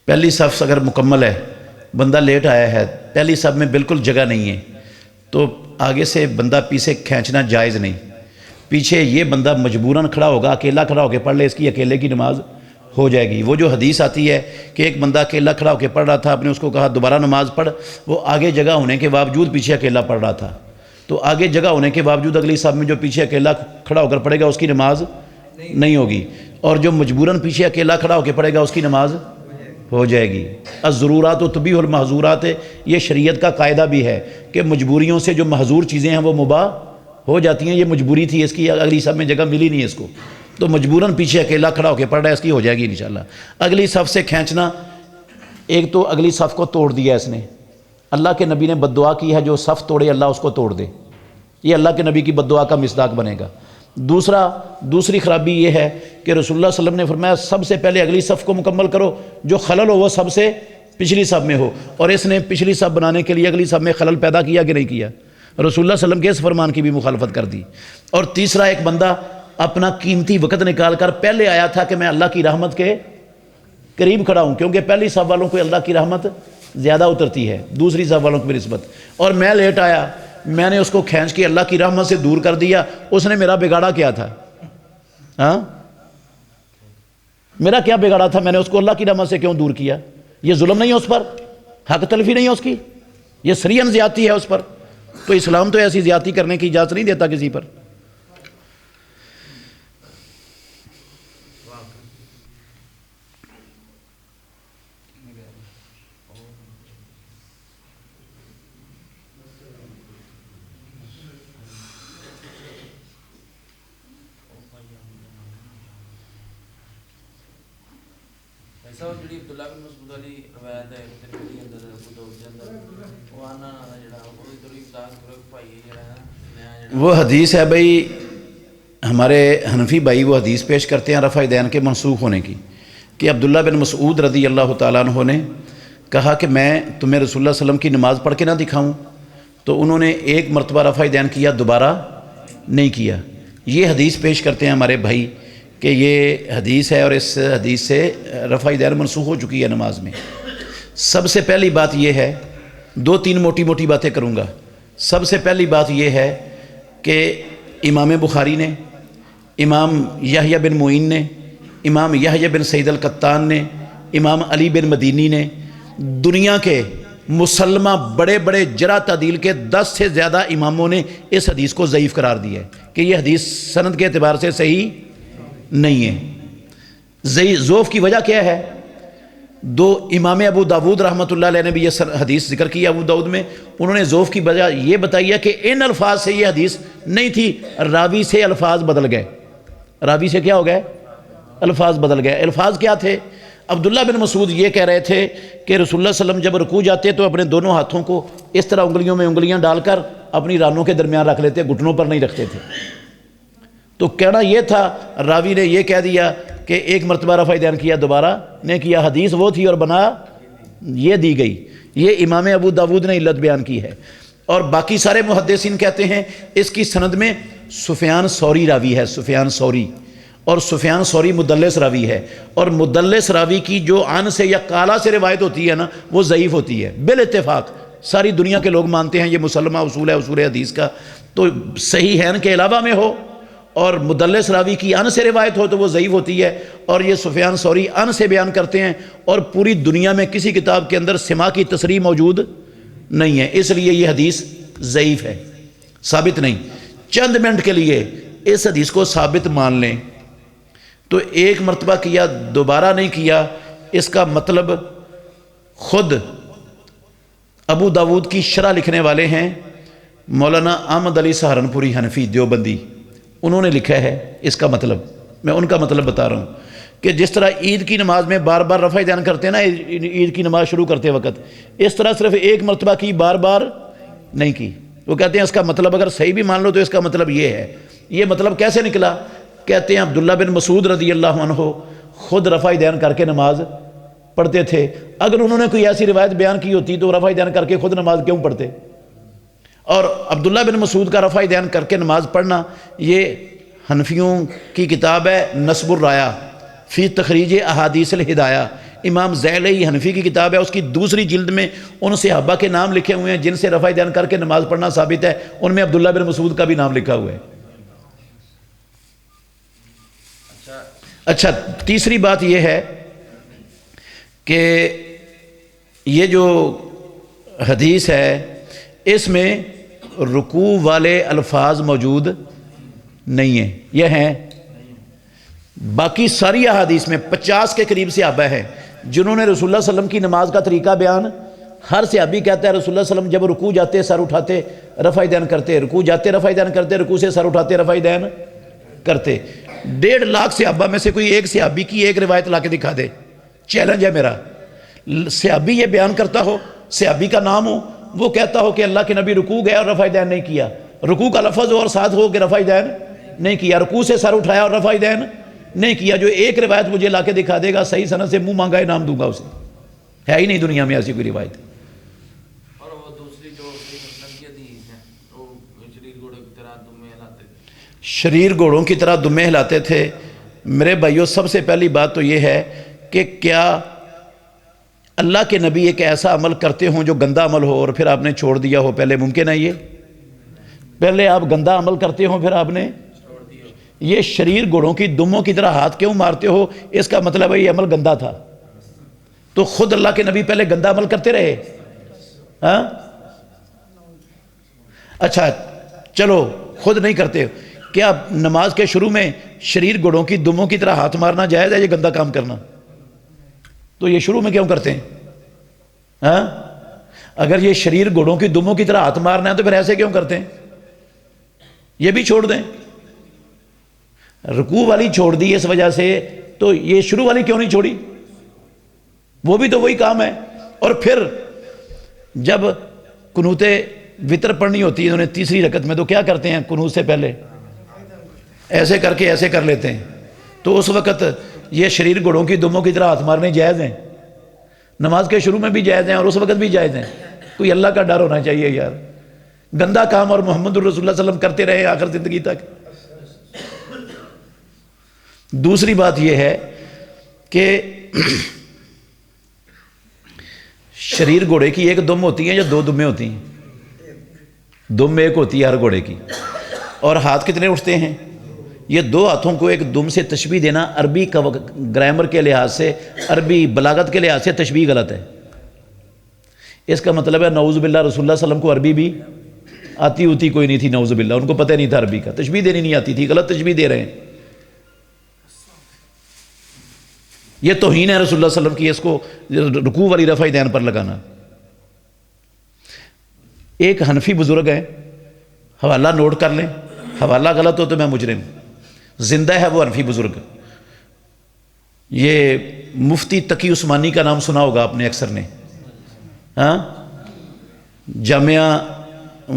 پہلی صف اگر مکمل ہے، بندہ لیٹ آیا ہے، پہلی صف میں بالکل جگہ نہیں ہے، تو آگے سے بندہ پیچھے کھینچنا جائز نہیں۔ پیچھے یہ بندہ مجبوراً کھڑا ہوگا، اکیلا کھڑا ہو کے پڑھ لے، اس کی اکیلے کی نماز ہو جائے گی۔ وہ جو حدیث آتی ہے کہ ایک بندہ اکیلا کھڑا ہو کے پڑھ رہا تھا، آپ نے اس کو کہا دوبارہ نماز پڑھ، وہ آگے جگہ ہونے کے باوجود پیچھے اکیلا پڑھ رہا تھا، تو آگے جگہ ہونے کے باوجود اگلی صف میں جو پیچھے اکیلا کھڑا ہو کر پڑھے گا اس کی نماز نہیں ہوگی، اور جو مجبوراً پیچھے اکیلا کھڑا ہو کے پڑھے گا اس کی نماز ہو جائے گی۔ الضرورات تبیح المحظورات، یہ شریعت کا قاعدہ بھی ہے کہ مجبوریوں سے جو محظور چیزیں ہیں وہ مباح ہو جاتی ہیں۔ یہ مجبوری تھی، اس کی اگلی صف میں جگہ ملی نہیں ہے اس کو، تو مجبوراً پیچھے اکیلا کھڑا ہو کے پڑھ رہا ہے، اس کی ہو جائے گی انشاءاللہ۔ اگلی صف سے کھینچنا، ایک تو اگلی صف کو توڑ دیا اس نے، اللہ کے نبی نے بد دعا کی ہے جو صف توڑے اللہ اس کو توڑ دے، یہ اللہ کے نبی کی بد دعا کا مصداق بنے گا۔ دوسری خرابی یہ ہے کہ رسول اللہ صلی اللہ علیہ وسلم نے فرمایا سب سے پہلے اگلی صف کو مکمل کرو، جو خلل ہو وہ سب سے پچھلی صف میں ہو، اور اس نے پچھلی صف بنانے کے لیے اگلی صف میں خلل پیدا کیا کہ نہیں کیا؟ رسول اللہ صلی اللہ علیہ وسلم کے اس فرمان کی بھی مخالفت کر دی۔ اور تیسرا، ایک بندہ اپنا قیمتی وقت نکال کر پہلے آیا تھا کہ میں اللہ کی رحمت کے قریب کھڑا ہوں، کیونکہ پہلی صف والوں کو اللہ کی رحمت زیادہ اترتی ہے دوسری صف والوں کی نسبت، اور میں لیٹ آیا، میں نے اس کو کھینچ کے اللہ کی رحمت سے دور کر دیا، اس نے میرا بگاڑا کیا تھا؟ ہاں، میرا کیا بگاڑا تھا؟ میں نے اس کو اللہ کی رحمت سے کیوں دور کیا؟ یہ ظلم نہیں ہے اس پر؟ حق تلفی نہیں ہے اس کی؟ یہ سریعاً زیادتی ہے اس پر؟ تو اسلام تو ایسی زیادتی کرنے کی اجازت نہیں دیتا کسی پر۔ عبداللہ بن مسعود علی روایت ہے ترمذی اندر ابو داؤد کے اندر وہ آنا جڑا وہ تھوڑی داس کرو بھائی جڑا وہ حدیث ہے بھائی، ہمارے حنفی بھائی وہ حدیث پیش کرتے ہیں رفع دین کے منسوخ ہونے کی، کہ عبداللہ بن مسعود رضی اللہ تعالیٰ عنہ نے کہا کہ میں تمہیں رسول اللہ صلی اللہ علیہ وسلم کی نماز پڑھ کے نہ دکھاؤں، تو انہوں نے ایک مرتبہ رفع دین کیا، دوبارہ نہیں کیا۔ یہ حدیث پیش کرتے ہیں ہمارے بھائی کہ یہ حدیث ہے، اور اس حدیث سے رفع دین منسوخ ہو چکی ہے نماز میں۔ سب سے پہلی بات یہ ہے، دو تین موٹی موٹی باتیں کروں گا۔ سب سے پہلی بات یہ ہے کہ امام بخاری نے، امام یحییٰ بن معین نے، امام یحییٰ بن سعید القطان نے، امام علی بن مدینی نے، دنیا کے مسلمہ بڑے بڑے جرح تعدیل کے 10 سے زیادہ اماموں نے اس حدیث کو ضعیف قرار دیا ہے کہ یہ حدیث سند کے اعتبار سے صحیح نہیں ہے۔ ضعف کی وجہ کیا ہے؟ دو امام ابو داود رحمۃ اللہ علیہ نے بھی یہ حدیث ذکر کی ابو داود میں، انہوں نے ضعف کی وجہ یہ بتائی ہے کہ ان الفاظ سے یہ حدیث نہیں تھی، راوی سے الفاظ بدل گئے۔ راوی سے کیا ہو گئے؟ الفاظ بدل گئے۔ الفاظ کیا تھے؟ عبداللہ بن مسعود یہ کہہ رہے تھے کہ رسول اللہ صلی اللہ علیہ وسلم جب رکوع جاتے تو اپنے دونوں ہاتھوں کو اس طرح انگلیوں میں انگلیاں ڈال کر اپنی رانوں کے درمیان رکھ لیتے، گھٹنوں پر نہیں رکھتے تھے۔ تو کہنا یہ تھا، راوی نے یہ کہہ دیا کہ ایک مرتبہ رفع دین کیا، دوبارہ نے کیا، حدیث وہ تھی اور بنا یہ دی گئی۔ یہ امام ابو داود نے علت بیان کی ہے، اور باقی سارے محدثین کہتے ہیں اس کی سند میں سفیان ثوری راوی ہے، سفیان ثوری، اور سفیان ثوری مدلس راوی ہے، اور مدلس راوی کی جو عن سے یا قالا سے روایت ہوتی ہے نا وہ ضعیف ہوتی ہے بالاتفاق، ساری دنیا کے لوگ مانتے ہیں، یہ مسلمہ اصول ہے اصول حدیث کا۔ تو صحیح ہے کے علاوہ میں ہو اور مدلس راوی کی ان سے روایت ہو تو وہ ضعیف ہوتی ہے، اور یہ سفیان ثوری ان سے بیان کرتے ہیں، اور پوری دنیا میں کسی کتاب کے اندر سماع کی تصریح موجود نہیں ہے، اس لیے یہ حدیث ضعیف ہے، ثابت نہیں۔ چند منٹ کے لیے اس حدیث کو ثابت مان لیں تو ایک مرتبہ کیا دوبارہ نہیں کیا، اس کا مطلب خود ابو داود کی شرح لکھنے والے ہیں مولانا احمد علی سہارنپوری حنفی دیوبندی، انہوں نے لکھا ہے اس کا مطلب، میں ان کا مطلب بتا رہا ہوں کہ جس طرح عید کی نماز میں بار بار رفع دین کرتے ہیں نا عید کی نماز شروع کرتے وقت، اس طرح صرف ایک مرتبہ کی، بار بار نہیں کی۔ وہ کہتے ہیں اس کا مطلب اگر صحیح بھی مان لو تو اس کا مطلب یہ ہے۔ یہ مطلب کیسے نکلا؟ کہتے ہیں عبداللہ بن مسعود رضی اللہ عنہ خود رفع دین کر کے نماز پڑھتے تھے، اگر انہوں نے کوئی ایسی روایت بیان کی ہوتی تو رفع دین کر کے خود نماز کیوں پڑھتے؟ اور عبداللہ بن مسعود کا رفع دین کر کے نماز پڑھنا یہ حنفیوں کی کتاب ہے نصب الرایا فی تخریج احادیث الہدایہ، امام ذیلی حنفی کی کتاب ہے، اس کی دوسری جلد میں ان صحابہ کے نام لکھے ہوئے ہیں جن سے رفع دین کر کے نماز پڑھنا ثابت ہے، ان میں عبداللہ بن مسعود کا بھی نام لکھا ہوا ہے۔ اچھا، تیسری بات یہ ہے کہ یہ جو حدیث ہے اس میں رکوع والے الفاظ موجود نہیں ہیں، یہ ہیں۔ باقی ساری احادیث میں 50 کے قریب صحابہ ہیں جنہوں نے رسول اللہ صلی اللہ علیہ وسلم کی نماز کا طریقہ بیان، ہر صحابی کہتا ہے رسول اللہ صلی اللہ علیہ وسلم جب رکوع جاتے سر اٹھاتے رفع دین کرتے، رکوع جاتے رفع دین کرتے، رکوع سے سر اٹھاتے رفع دین کرتے۔ 1.5 لاکھ صحابہ میں سے کوئی ایک صحابی کی ایک روایت لا کے دکھا دے، چیلنج ہے میرا۔ صحابی یہ بیان کرتا ہو، صحابی کا نام ہو، وہ کہتا ہو کہ اللہ کے نبی رکوع گئے اور رفع دین نہیں کیا، رکوع کا لفظ ہو اور ساتھ ہو کہ رفع دین نہیں کیا، رکوع سے سر اٹھایا اور رفع دین نہیں کیا۔ جو ایک روایت مجھے لا کے دکھا دے گا صحیح سند سے منہ مانگا انعام دوں گا اسے، ہے ہی نہیں دنیا میں ایسی کوئی روایت۔ اور وہ دوسری جو مسلم کی حدیث ہے وہ شریر گھوڑے کی طرح دمے ہلاتے تھے، شریر گھوڑوں کی طرح دمے ہلاتے تھے۔ میرے بھائیوں، سب سے پہلی بات تو یہ ہے کہ کیا اللہ کے نبی ایک ایسا عمل کرتے ہوں جو گندا عمل ہو اور پھر آپ نے چھوڑ دیا ہو؟ پہلے ممکن ہے یہ؟ پہلے آپ گندا عمل کرتے ہوں پھر آپ نے یہ شریر گھوڑوں کی دموں کی طرح ہاتھ کیوں مارتے ہو؟ اس کا مطلب ہے یہ عمل گندا تھا۔ تو خود اللہ کے نبی پہلے گندا عمل کرتے رہے؟ ہاں، اچھا چلو خود نہیں کرتے، کیا نماز کے شروع میں شریر گھوڑوں کی دموں کی طرح ہاتھ مارنا جائز ہے یہ گندا کام کرنا؟ تو یہ شروع میں کیوں کرتے ہیں؟ ہاں، اگر یہ شریر گھوڑوں کی دموں کی طرح ہاتھ مارنا ہے تو پھر ایسے کیوں کرتے ہیں؟ یہ بھی چھوڑ دیں، رکوع والی چھوڑ دی اس وجہ سے، تو یہ شروع والی کیوں نہیں چھوڑی؟ وہ بھی تو وہی کام ہے۔ اور پھر جب قنوت وطر پڑھنی ہوتی ہے انہوں نے تیسری رکعت میں، تو کیا کرتے ہیں؟ قنوت سے پہلے ایسے کر کے ایسے کر لیتے ہیں۔ تو اس وقت یہ شریر گھوڑوں کی دموں کی طرح ہاتھ مارنے جائز ہیں؟ نماز کے شروع میں بھی جائز ہیں اور اس وقت بھی جائز ہیں؟ کوئی اللہ کا ڈر ہونا چاہیے یار۔ گندا کام اور محمد الرسول اللہ صلی اللہ علیہ وسلم کرتے رہے آخر زندگی تک۔ دوسری بات یہ ہے کہ شریر گھوڑے کی ایک دم ہوتی ہیں یا 2 دمیں ہوتی ہیں؟ دم ایک ہوتی ہے ہر گھوڑے کی۔ اور ہاتھ کتنے اٹھتے ہیں؟ یہ 2 ہاتھوں کو ایک دم سے تشبیہ دینا عربی کا گرامر کے لحاظ سے، عربی بلاغت کے لحاظ سے تشبیہ غلط ہے۔ اس کا مطلب ہے نعوذ باللہ رسول اللہ صلی اللہ علیہ وسلم کو عربی بھی آتی ہوتی کوئی نہیں تھی، نعوذ باللہ، ان کو پتہ نہیں تھا عربی کا، تشبیہ دینی نہیں آتی تھی، غلط تشبیہ دے رہے ہیں۔ یہ توہین ہے رسول اللہ صلی اللہ علیہ وسلم کی، اس کو رکوع والی رفع دین پر لگانا۔ ایک حنفی بزرگ ہے، حوالہ نوٹ کر لیں، حوالہ غلط ہو تو میں مجرم، زندہ ہے وہ حنفی بزرگ۔ یہ مفتی تقی عثمانی کا نام سنا ہوگا آپ نے اکثر نے، ہاں، جامعہ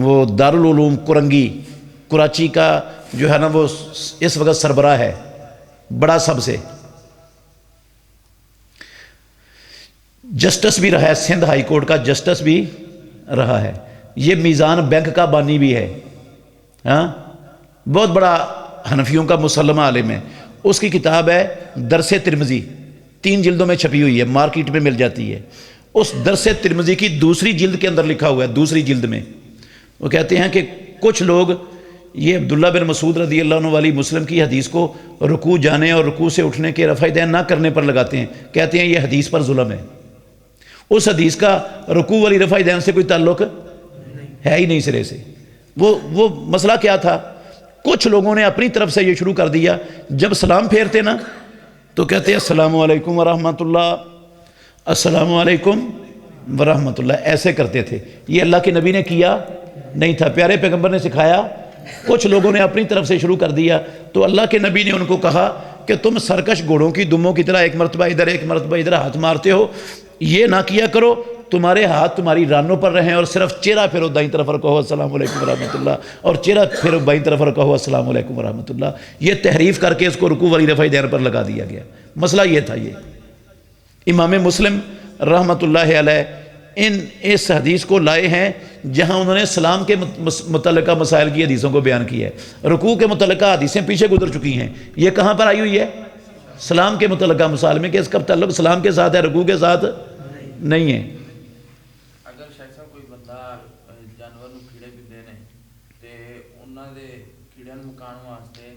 وہ دارالعلوم کرنگی کراچی کا جو ہے نا وہ اس وقت سربراہ ہے، بڑا سب سے، جسٹس بھی رہا ہے، سندھ ہائی کورٹ کا جسٹس بھی رہا ہے، یہ میزان بینک کا بانی بھی ہے، ہاں، بہت بڑا حنفیوں کا مسلمہ عالم ہے۔ اس کی کتاب ہے درس ترمذی، 3 جلدوں میں چھپی ہوئی ہے، مارکیٹ میں مل جاتی ہے۔ اس درس ترمذی کی دوسری جلد کے اندر لکھا ہوا ہے، دوسری جلد میں وہ کہتے ہیں کہ کچھ لوگ یہ عبداللہ بن مسعود رضی اللہ عنہ والی مسلم کی حدیث کو رکوع جانے اور رکوع سے اٹھنے کے رفع دین نہ کرنے پر لگاتے ہیں، کہتے ہیں یہ حدیث پر ظلم ہے۔ اس حدیث کا رکوع والی رفع دین سے کوئی تعلق ہے ہی نہیں سرے سے۔ وہ مسئلہ کیا تھا؟ کچھ لوگوں نے اپنی طرف سے یہ شروع کر دیا، جب سلام پھیرتے نا تو کہتے ہیں السلام علیکم ورحمۃ اللہ، السلام علیکم ورحمۃ اللہ، ایسے کرتے تھے۔ یہ اللہ کے نبی نے کیا نہیں تھا، پیارے پیغمبر نے سکھایا، کچھ لوگوں نے اپنی طرف سے شروع کر دیا۔ تو اللہ کے نبی نے ان کو کہا کہ تم سرکش گھوڑوں کی دموں کی طرح ایک مرتبہ ادھر ایک مرتبہ ادھر ہاتھ مارتے ہو، یہ نہ کیا کرو، تمہارے ہاتھ تمہاری رانوں پر رہیں اور صرف چہرہ پھیرو دائیں طرف اور کہو السلام علیکم ورحمۃ اللہ، اور چہرہ پھیرو بائیں طرف اور کہو السلام علیکم ورحمۃ اللہ۔ یہ تحریف کر کے اس کو رکوع والی رفع دین پر لگا دیا گیا۔ مسئلہ یہ تھا۔ یہ امام مسلم رحمۃ اللہ علیہ اس حدیث کو لائے ہیں جہاں انہوں نے سلام کے متعلقہ مسائل کی حدیثوں کو بیان کیا ہے۔ رکوع کے متعلقہ حدیثیں پیچھے گزر چکی ہیں، یہ کہاں پر آئی ہوئی ہے؟ سلام کے متعلقہ مسالمے کہ اس کا تعلق سلام کے ساتھ ہے، رکوع کے ساتھ نہیں ہے۔ اگر شیخ صاحب کوئی بندہ جانور نوں کیڑے پیندے نے تے انہاں دے کیڑیاں نوں مکان واسطے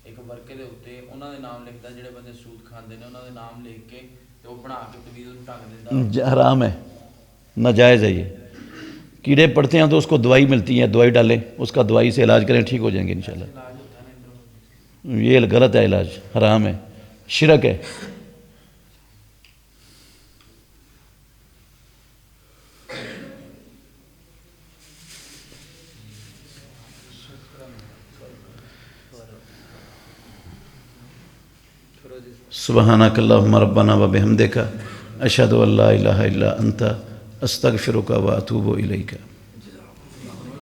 ایک ورقے دے اوتے انہاں دے نام لکھدا، جڑے بندے سود کھاندے نے انہاں دے نام لکھ کے تے وہ بنا کے تویز نوں ٹنگ دیندا، حرام ہے، ناجائز ہے۔ یہ کیڑے پڑتے ہیں تو اس کو دوائی ملتی ہے، دوائی ڈالیں، اس کا دوائی سے علاج کریں، ٹھیک ہو جائیں گے انشاءاللہ۔ علاج ہوتا ہے نا یہ غلط ہے، علاج حرام ہے، شرک ہے۔ سبحانک اللہم ربنا و بحمدک اشہد ان لا الہ الا انت استغفرک و اتوب الیک۔